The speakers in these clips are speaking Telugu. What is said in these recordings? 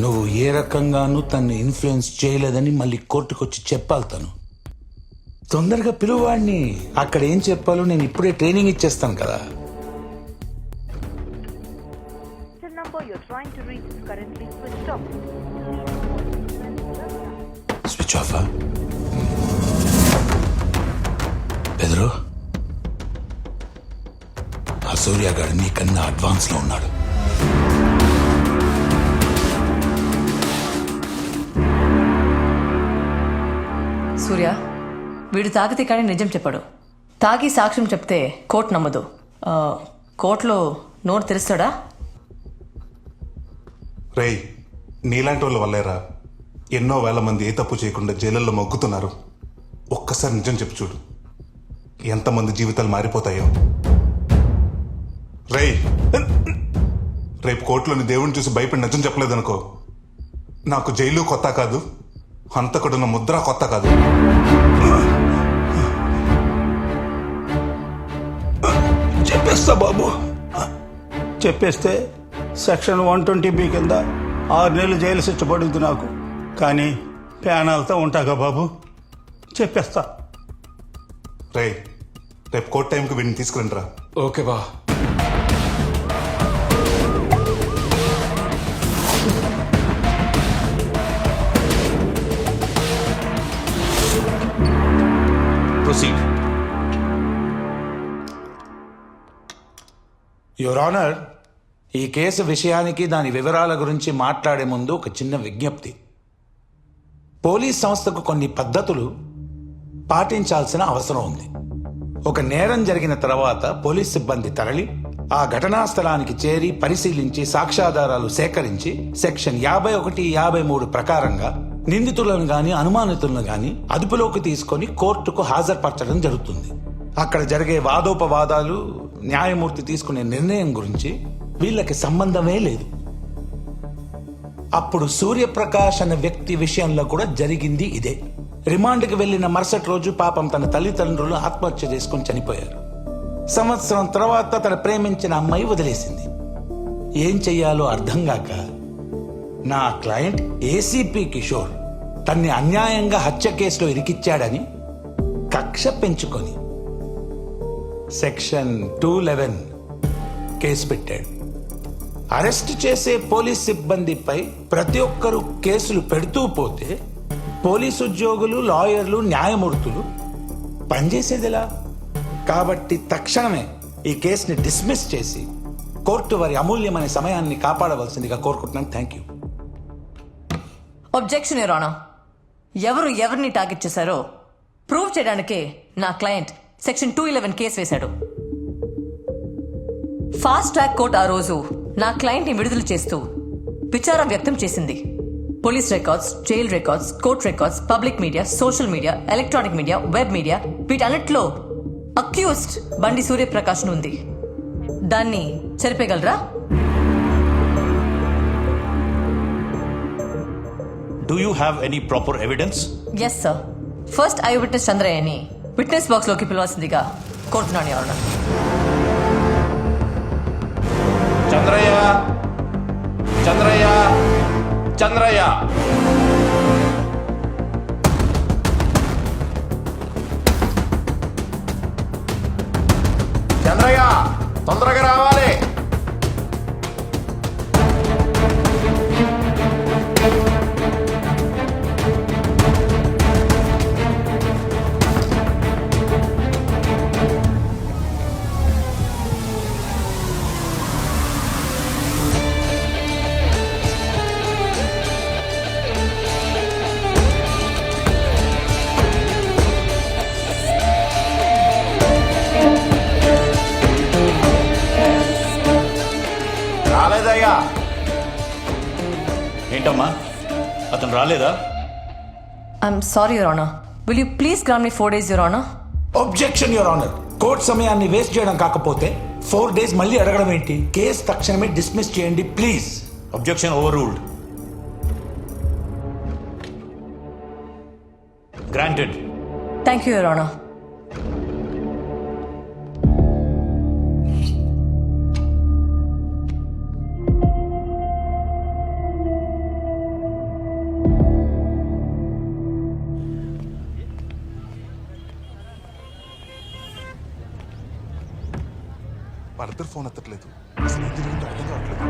నువ్వు ఏ రకంగానూ తన్ని ఇన్ఫ్లుయెన్స్ చేయలేదని మళ్ళీ కోర్టుకొచ్చి చెప్పాలి తను. తొందరగా పిలువాడిని. అక్కడ ఏం చెప్పాలో నేను ఇప్పుడే ట్రైనింగ్ ఇచ్చేస్తాను కదా. Switch off. బెదరు, ఆ సూర్యగాడు నీకన్నా అడ్వాన్స్ లో ఉన్నాడు. సూర్య, వీడు తాగితే కానీ నిజం చెప్పాడు. తాగి సాక్ష్యం చెప్తే కోర్టు నమ్మదు. కోర్టులో నోరు తెరుస్తాడా? రేయ్, నీలాంటి వాళ్ళ వల్లేరా ఎన్నో వేల మంది ఏ తప్పు చేయకుండా జైళ్ళల్లో మొగ్గుతున్నారు. ఒక్కసారి నిజం చెప్పు చూడు, ఎంతమంది జీవితాలు మారిపోతాయో. రేయ్, రేపు కోర్టులోని దేవుడిని చూసి భయపడి నిజం చెప్పలేదనుకో, నాకు జైలు కొత్త కాదు, హంతకుడున్న ముద్ర కొత్త కాదు. చెప్పేస్తా బాబు. చెప్పేస్తే సెక్షన్ 120B కింద 6 నెలలు జైలు శిక్ష పడుద్ది నాకు. కానీ ప్యానాలతో ఉంటాగా బాబు, చెప్పేస్తా. రేయ్, రేపు కోర్టు టైంకి వీడిని తీసుకురండి రా. ఓకే బా. Proceed. యువర్ ఆనర్, ఈ కేసు విషయానికి దాని వివరాల గురించి మాట్లాడే ముందు ఒక చిన్న విజ్ఞప్తి. పోలీస్ సంస్థకు కొన్ని పద్ధతులు పాటించాల్సిన అవసరం ఉంది. ఒక నేరం జరిగిన తర్వాత పోలీస్ సిబ్బంది తరలి ఆ ఘటనా స్థలానికి చేరి పరిశీలించి సాక్ష్యాధారాలు సేకరించి సెక్షన్ 51, 53 ప్రకారంగా నిందితులను గాని అనుమానితులను గాని అదుపులోకి తీసుకొని కోర్టుకు హాజరుపరచడం జరుగుతుంది. అక్కడ జరిగే వాదోపవాదాలు, న్యాయమూర్తి తీసుకునే నిర్ణయం గురించి వీళ్ళకి సంబంధమే లేదు. అప్పుడు సూర్యప్రకాష్ అనే వ్యక్తి విషయంలో కూడా జరిగింది ఇదే. రిమాండ్కి వెళ్లిన మరుసటి రోజు పాపం తన తల్లిదండ్రులు ఆత్మహత్య చేసుకుని చనిపోయారు. సంవత్సరం తర్వాత తన ప్రేమించిన అమ్మాయి వదిలేసింది. ఏం చెయ్యాలో అర్థం కాక నా క్లయింట్ ఏసీపీ కిషోర్ తన్ని అన్యాయంగా హత్య కేసులో ఇరికిచ్చాడని కక్ష పెంచుకొని సెక్షన్ 211 కేసు పెట్టాడు. అరెస్ట్ చేసే పోలీస్ సిబ్బందిపై ప్రతి ఒక్కరూ కేసులు పెడుతూ పోతే పోలీసు ఉద్యోగులు, లాయర్లు, న్యాయమూర్తులు పనిచేసేదిలా. కాబట్టి తక్షణమే ఈ కేసుని డిస్మిస్ చేసి కోర్టు వారి అమూల్యమైన సమయాన్ని కాపాడవలసిందిగా కోరుకుంటున్నాను. Thank you. Objection your honour. ఎవరు ఎవరిని టార్గెట్ చేశారో ప్రూవ్ చేయడానికే నా క్లయింట్ సెక్షన్ 211 కేసు వేశాడు. ఫాస్ట్ ట్రాక్ కోర్ట్ ఆ రోజు నా క్లయింట్ ని విడుదల చేస్తూ విచారం వ్యక్తం చేసింది. Police records, jail records, court records, public media, social media, electronic media, web media, వీటన్నిటిలో అక్యూజ్డ్ బండి సూర్యప్రకాష్ ఉంది. దాన్ని చెరిపేయగలరా? Do you have any proper evidence? Yes sir. First I witness చంద్రయ్యని విట్నెస్ బాక్స్ లోకి పిలవాల్సిందిగా కోరుతున్నాను యువర్ ఆనర్. చంద్రయ్య, చంద్రయ్య, చంద్రయ్య. చంద్రయ్య, తొందరగా రావాలి. ఏంటమ్మా, అతను రాలేదా? I'm sorry your honour. Will you please grant me 4 days your honour? Objection your honour. Court సమయాన్ని వేస్ట్ చేయడం కాకపోతే 4 days మళ్ళీ అడగడం ఏంటి? కేసు తక్షణమే డిస్మిస్ చేయండి please. Objection over ruled. Granted. Thank you your honour. వాళ్ళిద్దరు ఫోన్ ఎత్తట్లేదు. అసలు ఏం జరిగిందో అర్థం కావట్లేదు.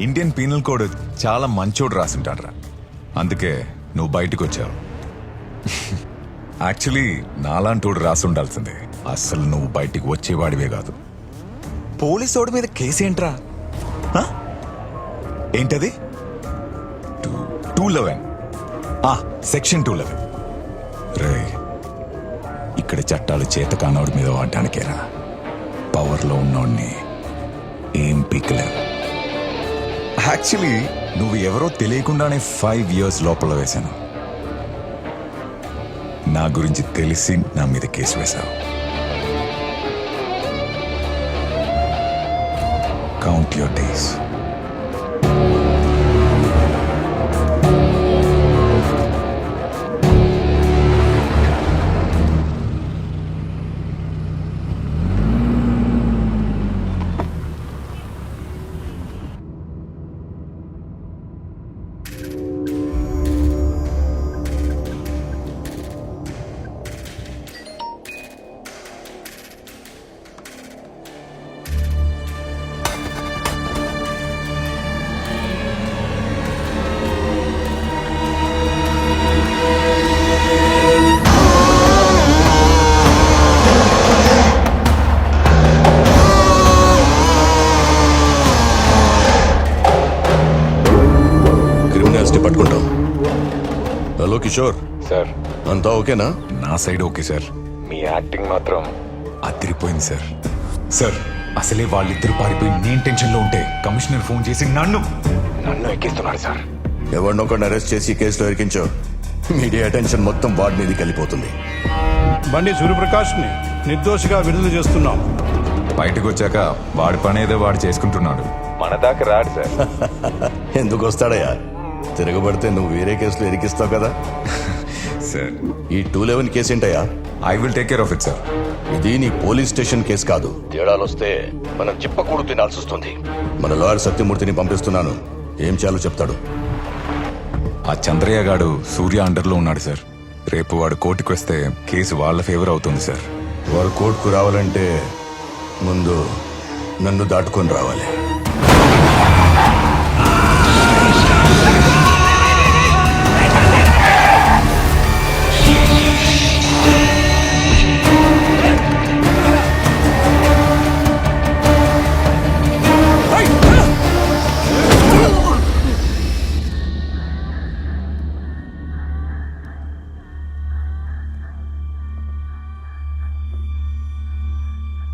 ఇండియన్ పీనల్ కోడ్ చాలా మంచోడు రాసుంటాడ్రా, అందుకే నువ్వు బయటకు వచ్చావు. యాక్చువల్లీ నాలాంటోడు రాసి ఉండాల్సిందే. అస్సలు నువ్వు బయటికి వచ్చేవాడివే కాదు. పోలీసోడి మీద కేసేంట్రా? హ? ఏంటది? 211 సెక్షన్ 211. రే, ఇక్కడ చట్టాలు చేత కానోడి మీద వాడడానికేరా. పవర్లో ఉన్నోడిని ఏం పీకలేవు. యాక్చువల్లీ నువ్వు ఎవరో తెలియకుండానే 5 years లోపల వేశాను. నా గురించి తెలిసి నా మీద కేసు వేశావు. Count your days. పట్టుకుంటాం. హలో కిషోర్ సార్, అంతా ఓకేనా? నా సైడ్ ఓకే సార్. మీ యాక్టింగ్ మాత్రం అదిరిపోయింది సార్. సార్, అసలే వాళ్ళిద్దరు పారిపోయి నేను టెన్షన్లో ఉంటే కమిషనర్ ఫోన్ చేసి నన్ను ఎక్కిస్తున్నాడు సార్. ఎవరినొకరిని అరెస్ట్ చేసి కేసులో ఇరికించావు. మీడియా అటెన్షన్ మొత్తం వాడి మీదకి వెళ్ళిపోతుంది. బండి సూర్యప్రకాష్ని నిర్దోషిగా విడుదల చేస్తున్నాం. బయటకు వచ్చాక వాడి పని ఏదో వాడు చేసుకుంటున్నాడు. మన దాకా రాడు సార్. ఎందుకు వస్తాడయ్యా? తిరగబడితే నువ్వు వేరే కేసులో ఇరికిస్తావు కదా. సార్, ఈ 211 కేసు ఏంటయ్యా? I will take care of it sir. ఇది నీ పోలీస్ స్టేషన్ కేసు కాదు. తేడాలు వస్తే మనం చిప్పకూడు తినాల్సి వస్తుంది. మన లాయర్ సత్యమూర్తిని పంపిస్తున్నాను. ఏం చేయాలో చెప్తాడు. ఆ చంద్రయ్య గాడు సూర్య అండర్లో ఉన్నాడు సార్. రేపు వాడు కోర్టుకు వస్తే కేసు వాళ్ళ ఫేవర్ అవుతుంది సార్. వారు కోర్టుకు రావాలంటే ముందు నన్ను దాటుకొని రావాలి.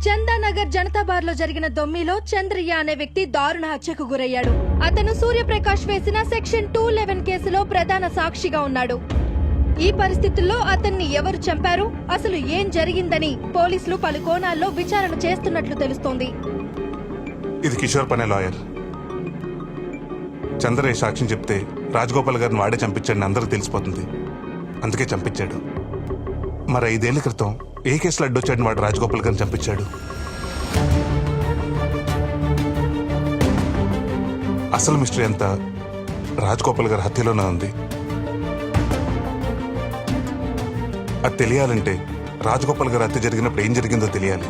చందానగర్ జనతా బార్ లో జరిగిన దొమ్మిలో చంద్రయ్య అనే వ్యక్తి దారుణ హత్యకు గురయ్యాడు. అతను సూర్యప్రకాష్ వేసిన సెక్షన్ 211 కేసులో ప్రధాన సాక్షిగా ఉన్నాడు. ఈ పరిస్థితుల్లో అతన్ని ఎవరు చంపారు, అసలు ఏం జరిగిందని పోలీసులు పలు కోణాల్లో విచారణ చేస్తున్నట్లు తెలుస్తోంది. ఇది కిషోర్ పనే లాయర్. చంద్రయ్య సాక్ష్యం చెప్తే రాజగోపాల్ గారిని వాడే చంపించాడని అందరూ తెలిసిపోతుంది. అందుకే చంపించాడు. మరి 5 ఏళ్ల క్రితం ఏ కేసులో అడ్డొచ్చాడని వాడు రాజగోపాల్ గారిని చంపించాడు. అసలు మిస్టరీ అంతా రాజగోపాల్ గారి హత్యలోనే ఉంది. అది తెలియాలంటే రాజగోపాల్ గారి హత్య జరిగినప్పుడు ఏం జరిగిందో తెలియాలి.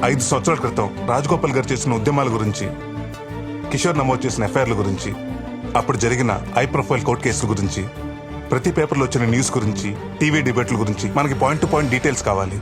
5 సంవత్సరాల క్రితం రాజగోపాల్ గారు చేసిన ఉద్యమాల గురించి, కిషోర్ నమోదు చేసిన ఎఫ్ఐఆర్ల గురించి, అప్పుడు జరిగిన హై ప్రొఫైల్ కోర్టు కేసుల గురించి, ప్రతి పేపర్లో వచ్చిన న్యూస్ గురించి, టీవీ డిబేట్ల గురించి మనకి పాయింట్ టు పాయింట్ డీటెయిల్స్ కావాలి.